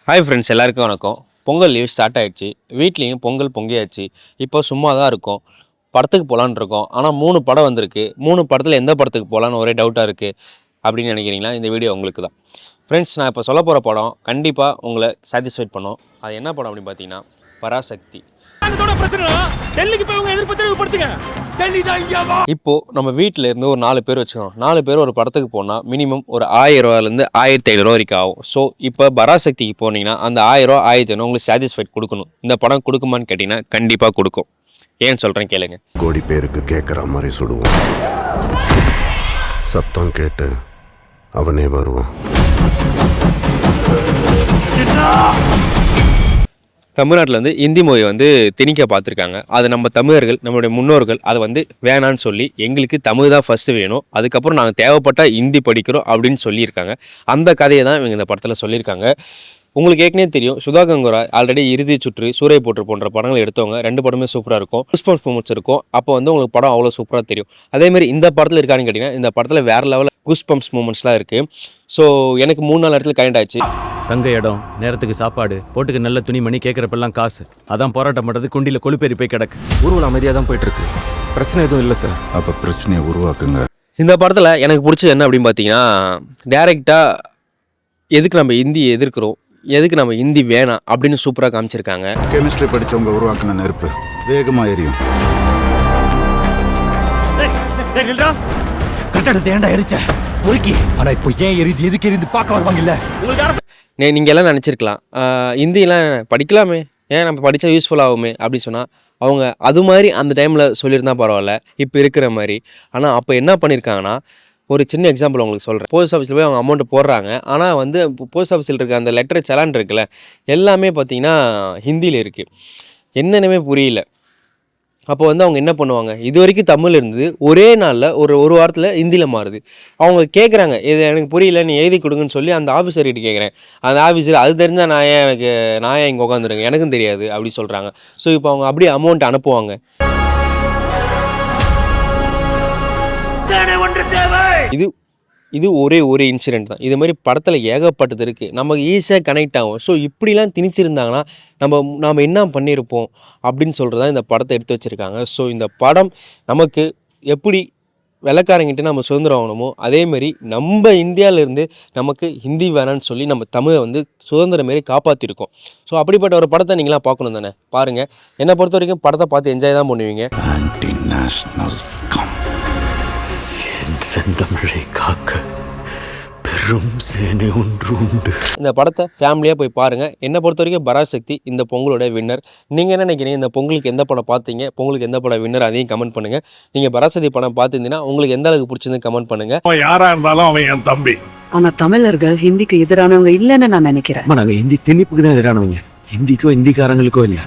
Hi friends, எல்லாருக்கும் வணக்கம். Pongal leave start ஆகிடுச்சு. வீட்லேயும் பொங்கல் பொங்கியாச்சு. இப்போ சும்மா தான் இருக்கோம். படத்துக்கு போகலான்னு இருக்கோம். ஆனால் 3 படம் வந்திருக்கு. 3 படத்தில் எந்த படத்துக்கு போகலான்னு ஒரே டவுட்டாக இருக்குது அப்படின்னு நினைக்கிறீங்களா? இந்த வீடியோ உங்களுக்கு தான். ஃப்ரெண்ட்ஸ், நான் இப்போ சொல்ல போகிற படம் கண்டிப்பாக உங்களை சாட்டிஸ்ஃபைட் பண்ணும். அது என்ன படம் அப்படின்னு பார்த்தீங்கன்னா பராசக்தி. இப்போ நம்ம வீட்டில் இருந்து ஒரு 4 பேர் வச்சுக்கோம். 4 பேர் ஒரு படத்துக்கு போனால் மினிமம் ஒரு 1000 ரூபாயிலேருந்து 1500 வரைக்கும் ஆகும். ஸோ இப்போ பராசக்திக்கு போனீங்கன்னா அந்த 1000 ரூபா 1500 உங்களுக்கு சாட்டிஸ்ஃபைட் கொடுக்கணும். இந்த படம் கொடுக்குமான்னு கேட்டிங்கன்னா கண்டிப்பாக கொடுக்கும். ஏன்னு சொல்கிறேன் கேளுங்க. கோடி பேருக்கு கேட்குற மாதிரி சுடுவோம். சத்தம் கேட்டு அவனே வருவான். தமிழ்நாட்டில் வந்து இந்தி மொழியை வந்து திணிக்க பார்த்துருக்காங்க. அது நம்ம தமிழர்கள், நம்மளுடைய முன்னோர்கள் அதை வந்து வேணான்னு சொல்லி எங்களுக்கு தமிழ் தான் ஃபஸ்ட்டு வேணும், அதுக்கப்புறம் நாங்கள் தேவைப்பட்டால் ஹிந்தி படிக்கிறோம் அப்படின்னு சொல்லியிருக்காங்க. அந்த கதையை தான் இவங்க இந்த படத்தில் சொல்லியிருக்காங்க. உங்களுக்கு ஏற்கனவே தெரியும், சுதா கங்குரா ஆல்ரெடி இறுதி சுற்று, சூரிய போற்று போன்ற படங்கள் எடுத்தவங்க. 2 படமே சூப்பராக இருக்கும். குஸ்பம்ஸ் மூமெண்ட்ஸ் இருக்கும். அப்போ வந்து உங்களுக்கு படம் அவ்வளோ சூப்பராக தெரியும். அதேமாதிரி இந்த படத்தில் இருக்கான்னு கேட்டிங்கன்னா இந்த படத்தில் வேறு லெவலில் குஸ்பம்ஸ் மூமெண்ட்ஸ்லாம் இருக்குது. ஸோ எனக்கு 3-4 இடத்துல கனெக்ட் ஆயிடுச்சு. தங்க இடம், நேரத்துக்கு சாப்பாடு, போட்டுக்கு நல்ல துணிமணி, கேட்குறப்பெல்லாம் காசு. அதான் போராட்டம் பண்ணுறது குண்டியில் கொழுப்பேறி போய் கிடக்கு. ஊர்வலம் அமைதியாக தான் போயிட்டு இருக்கு. பிரச்சனை எதுவும் இல்லை சார். அப்போ பிரச்சனையை உருவாக்குங்க. இந்த படத்தில் எனக்கு பிடிச்சது என்ன அப்படின்னு பார்த்தீங்கன்னா, டேரெக்டாக எதுக்கு நம்ம ஹிந்தி எதிர்க்கிறோம், எதுக்கு நம்ம ஹிந்தி வேணாம் அப்படின்னு சூப்பராக காமிச்சிருக்காங்க. கெமிஸ்ட்ரி படித்தவங்க உருவாக்குன நெருப்பு வேகமாக எரியும். கட்டடத்தை ஏன்டா எரிச்ச பொறுக்கி. ஆனா இப்போ ஏன் எரிது, எதுக்கு எரிந்து பார்க்க வருவாங்க இல்ல. நீங்கள் எல்லாம் நினச்சிருக்கலாம், ஹிந்தியெல்லாம் படிக்கலாமே, ஏன் நம்ம படித்தா யூஸ்ஃபுல் ஆகுமே அப்படின்னு சொன்னால் அவங்க அது மாதிரி அந்த டைமில் சொல்லியிருந்தா பரவாயில்ல, இப்போ இருக்கிற மாதிரி. ஆனால் அப்போ என்ன பண்ணியிருக்காங்கன்னா, ஒரு சின்ன எக்ஸாம்பிள் உங்களுக்கு சொல்கிறேன். போஸ்ட் ஆஃபீஸில் போய் அவங்க அமௌண்ட்டு போடுறாங்க. ஆனால் வந்து போஸ்ட் ஆஃபீஸில் இருக்க அந்த லெட்டர் செலான் இருக்குல்ல, எல்லாமே பார்த்திங்கன்னா ஹிந்தியில் இருக்குது. என்னென்னமே புரியல. அப்போ வந்து அவங்க என்ன பண்ணுவாங்க, இது வரைக்கும் தமிழ் இருந்தது, ஒரே நாளில் ஒரு வாரத்தில் ஹிந்தியில் மாறுது. அவங்க கேட்குறாங்க, இது எனக்கு புரியல, நீ எழுதி கொடுங்கன்னு சொல்லி அந்த ஆஃபீஸர்கிட்ட கேட்குறேன். அந்த ஆஃபீஸர் அது தெரிஞ்சால் நான் ஏன் இங்கே உட்காந்துருங்க, எனக்கும் தெரியாது அப்படி சொல்கிறாங்க. ஸோ இப்போ அவங்க அப்படியே அமௌண்ட் அனுப்புவாங்க. இது ஒரே இன்சிடெண்ட் தான். இது மாதிரி படத்தில் ஏகப்பட்டது இருக்குது, நமக்கு ஈஸியாக கனெக்ட் ஆகும். ஸோ இப்படிலாம் திணிச்சிருந்தாங்கன்னா நாம் என்ன பண்ணியிருப்போம் அப்படின்னு சொல்கிறது தான் இந்த படத்தை எடுத்து வச்சுருக்காங்க. ஸோ இந்த படம் நமக்கு எப்படி வெள்ளைக்காரங்கிட்ட நம்ம சுதந்திரம் ஆகணுமோ அதேமாரி நம்ம இந்தியாவிலேருந்து நமக்கு ஹிந்தி வேணான்னு சொல்லி நம்ம தமிழை வந்து சுதந்திரம் மாரி காப்பாற்றிருக்கோம். ஸோ அப்படிப்பட்ட ஒரு படத்தை நீங்களாம் பார்க்கணும் தானே. பாருங்கள், என்னை பொறுத்த வரைக்கும் படத்தை பார்த்து என்ஜாய் தான் பண்ணுவீங்க. Anti national scum. செந்தமிழை காக்க பெரும் சேனை ஒன்று உண்டு. இந்த படத்தை ஃபேமிலியாக போய் பாருங்கள். என்னை பொறுத்த வரைக்கும் பராசக்தி இந்த பொங்கலோட வின்னர். நீங்கள் என்ன நினைக்கிறீங்க, இந்த பொங்கலுக்கு எந்த படம் பார்த்தீங்க, பொங்கலுக்கு எந்த படம் வின்னர், அதையும் கமெண்ட் பண்ணுங்கள். நீங்கள் பராசக்தி படம் பார்த்துருந்தீங்கன்னா உங்களுக்கு எந்த அளவுக்கு பிடிச்சிருந்து கமெண்ட் பண்ணுங்கள். அவன் யாரா இருந்தாலும் அவன் என் தம்பி. ஆனா தமிழர்கள் ஹிந்திக்கு எதிரானவங்க இல்லைன்னு நான் நினைக்கிறேன். நாங்க ஹிந்தி திணிப்புக்கு தான் எதிரானவங்க. ஹிந்திக்கோ ஹிந்திக்காரங்களுக்கோ இல்லையா.